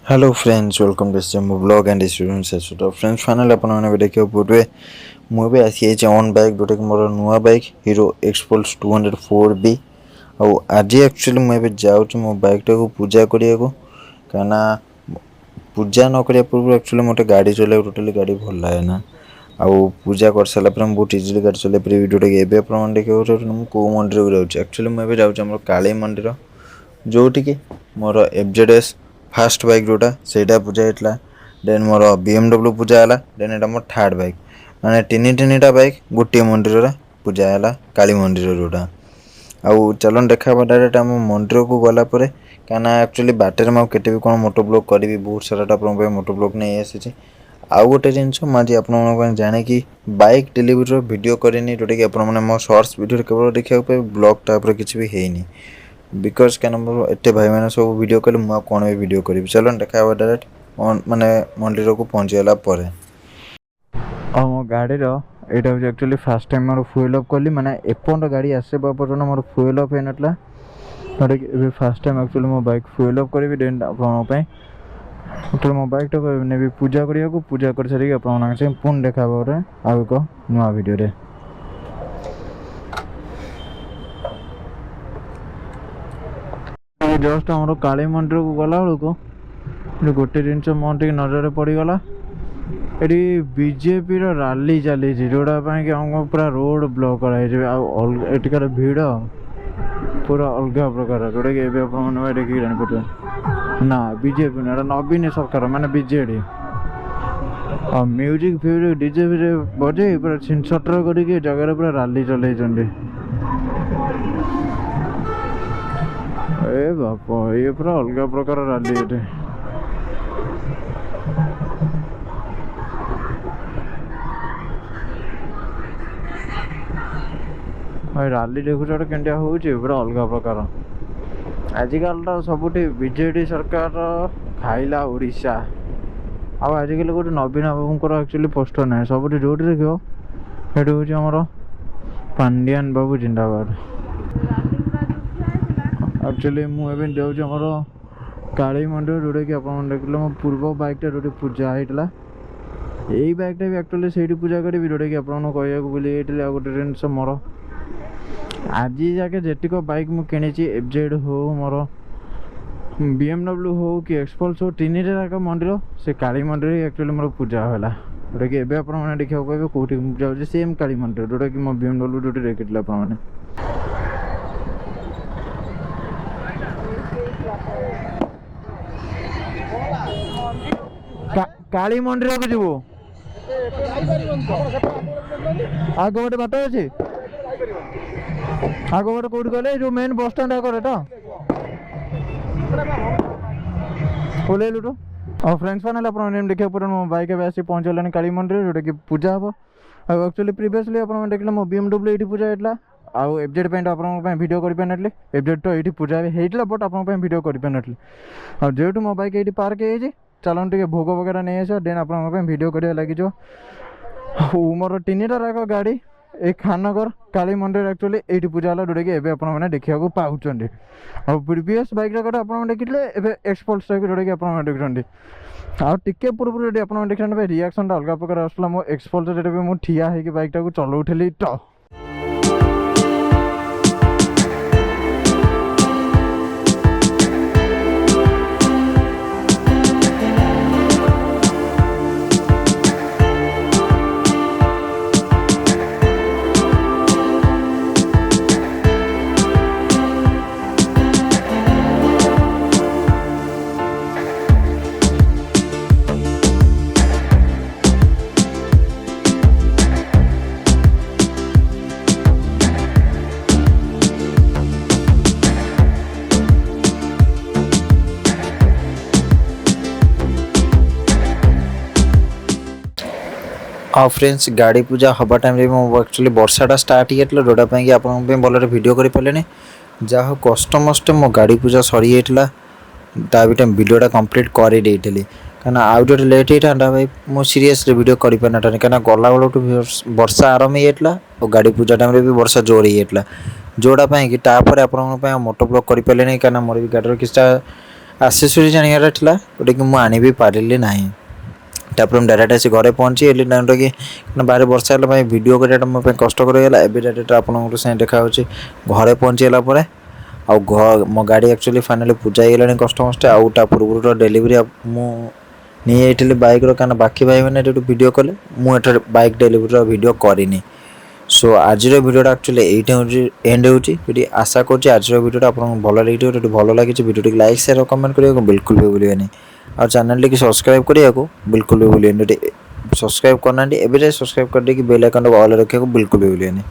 Hello friends, welcome to SJMO blog and student Shashwat. Friends final आपने देखा पूर्वे मुझे आसी ऑन बाइक जोटा कि मोर नुआ बाइक हीरो Xpulse 204B। आज एक्चुअली मुझे जाऊँ मो बाइकटा को पूजा करिया को कहना पूजा न करिया पूर्व एक्चुअली मोटे गाड़ी चलाइक टोटाली गाड़ी भल लगे ना। आउ पूजा कर सारा पर बहुत इजिली गाड़ी चलाई पारि जोटा कि एवं देखा कौ मंदिर को जाऊँ। एक्चुअली मुझे जाऊँ काली मंदिर जोटि कि मोर FZS फास्ट बाइक जोटा सेटा पूजा होता। देन मोर BMW पूजा है। देन एटा मोर थर्ड बाइक माने तीन बाइक गोटे मंदिर पूजा है काली मंदिर जोटा। आउ चलन देखा डायरेक्ट आम मंदिर को गला क्या एक्चुअली बाटर में केटे भी कौन मोटो ब्लॉग करी बहुत सारा मोटो ब्लॉग नहीं आसी। आउ गोटे जिनस मुझे आप जाने कि बाइक डेलीवरी वीडियो करनी जोटा कि मो शॉर्ट्स वीडियो केवल देखा ब्लॉग टाइप किसी भी है बिकज क्या मोर एत भाई मैंने सब वीडियो कले मुझे कौन भी वीडियो करी। चलो देखा डायरेक्ट माने मंदिर को पहुँचीगला मो गाड़ी यहाँ हूँ actually fast time more fuel up कली माने एपर्यंत गाड़ी आसे पर्यटन मोर फुएल अप हो नाला जोटा फास्ट टाइम एक्चुअली मो बाइक फुएल अप करी देन आपको मो बाइक टाक ने पूजा करिया को पूजा कर सारी आपसे पुणी देखा आउ एक नुआ वीडियो। जस्ट आम काली मंदिर को गला बेलू गोटे जिन मोटे नजर पड़गला ये बीजेपी रैली चली जोटा कि हमको पूरा रोड ब्लॉक कर भिड़ पूरा अलग प्रकार जोटा कि देखिए जापर ना बीजेपी ना नवीन सरकार माने बीजेडी म्यूजिक फ्यूजिक डीजे फीजे बजे पूरा छिनछटर करके जगह पूरा रैली चल बाप ये पूरा अलग प्रकार रैली ये रैली देखुच के पूरा अलग प्रकार आजिकल तो सबुठी बीजेडी सरकार खाइला ओडिशा आजिकल गोटे नवीन बाबूर एक्चुअली पोस्टर ना सबुठी जो देख ये हूँ पांडियान बाबू जिंदाबाद। एक्चुअली मुझे जाऊँ काली मंदिर जोटा कि आप देख मो पूर्व बाइकटा जो पूजा होता यही बाइकटा भी एक्चुअली से पूजा करी जोटा कि आपको कहूँ बोली गोटे जिनस मोर आज जाके जेतिक बाइक मुझे किणी FZ हो मोर BMW हो कि Xpulse हो तीन जाक मंदिर से काली मंदिर एक्चुअली मोर पूजा है जोटा कि आपने देखा कहे कौटी जाऊँ सेम काली मंदिर जोटा कि मो BMW जो देखी आपने काली मंदिर को जीव आग गोटे बाट अच्छे आग गोटे कौटी कहले जो मेन बस स्टाण्ड आगे तो ओल्लू तो और फ्रेंड्स फाइनल आप देखा मो बाइक आसी पहुँचलानी काली मंदिर जोटा कि पूजा हम एक्चुअली प्रीवियसली आप देखिए मो BMW ये पूजा होता आउ FZ पेंट आपको वीडियो कर पारि FZ तो ये पूजा होता बट आप वीडियो कर पारि और जेहतु मो बाइक ये पार्क है चलन टे भोग वगैरह नहीं आस देन आप वीडियो करा लगे मोर तीन टाक गाड़ी एक खानगर काली मंदिर एक्चुअली ये पूजा है जोटा कि आपने देखा पाँच और प्रीवियस बाइक आप देखिए Xpulse जोटा कि आप देखते आउ टे पूर्व जो आप देखते रिएक्शन अलग प्रकार आसला मो Xpulse जो भी मुझे ठिया होगी बाइकटा को चलाऊली तो हाँ फ्रेंड्स गाड़ी पूजा हवा टाइम एक्चुअली वर्षाटा स्टार्ट होता जोटा कि आप भल वीडियो कर पारे जहाँ कष्ट मस्ट मो गाड़ी पूजा सरी जाता वीडियोटा कंप्लीट कर कहीं आउ जो लेट होता भाई मुझे सीरीयसली वीडियो कर पारि कहीं गला बेलू वर्षा आरंभ होता और गाड़ी पूजा टाइम भी वर्षा जोर होता जोटा कि आप मोटो ब्लॉग कर पारे कहीं मोर भी गाड़ी किसी ଆକ୍ସେସୋରି ଜାଣିବାର ଥିଲା ଯେଉଁଟାକି ମୁଁ ଆଣି ବି ପାରିଲି ନାହିଁ। ତାପରେ ମୁଁ ଡାଇରେକ୍ଟ ଆସି ଘରେ ପହଞ୍ଚିଗଲି ଯେଉଁଟାକି ବାହାରେ ବର୍ଷା ହେଲା ପାଇଁ ଭିଡ଼ିଓ କରିବାଟା ମୋ ପାଇଁ କଷ୍ଟକର ହେଇଗଲା। ଏବେ ଡାଇରେକ୍ଟ ଆପଣଙ୍କର ସାଙ୍ଗେ ଦେଖାହେଉଛି ଘରେ ପହଞ୍ଚିଗଲା ପରେ। ଆଉ ମୋ ଗାଡ଼ି ଆକ୍ଚୁଆଲି ଫାଇନାଲି ପୂଜା ହେଇଗଲାଣି କଷ୍ଟମଷ୍ଟେ। ଆଉ ତା ପୂର୍ବରୁ ଡେଲିଭରି ମୁଁ ନେଇଯାଇଥିଲି ବାଇକ୍ର, କାରଣ ବାକି ଭାଇମାନେ ଏଠୁ ଭିଡ଼ିଓ କଲେ, ମୁଁ ଏଠାରେ ବାଇକ୍ ଡେଲିଭରିର ଭିଡ଼ିଓ କରିନି। ସୋ ଆଜିର ଭିଡ଼ିଓଟା ଆକ୍ଚୁଆଲି ଏଇଟା ହେଉଛି ଏଣ୍ଡ ହେଉଛି। ଯଦି ଆଶା କରୁଛି ଆଜିର ଭିଡ଼ିଓଟା ଆପଣଙ୍କୁ ଭଲ ଲାଗିଥିବ। ଯଦି ଭଲ ଲାଗିଛି ଭିଡ଼ିଓଟିକୁ ଲାଇକ୍ ସେୟାର କମେଣ୍ଟ କରିବାକୁ ବିଲକୁଲ ବି ଭୁଲିବେନି। ଆଉ ଚ୍ୟାନେଲଟିକୁ ସବସ୍କ୍ରାଇବ୍ କରିବାକୁ ବିଲକୁଲ ବି ଭୁଲିବେନି। ଯଦି ସବସ୍କ୍ରାଇବ୍ କରିନାହାନ୍ତି ଏବେ ଯାଏ ସବସ୍କ୍ରାଇବ୍ କରିଦେଇକି ବେଲ୍ ଆଇକନ୍ଟାକୁ ଅଲ୍ ରଖିବାକୁ ବିଲକୁଲ ବି ଭୁଲିବେନି।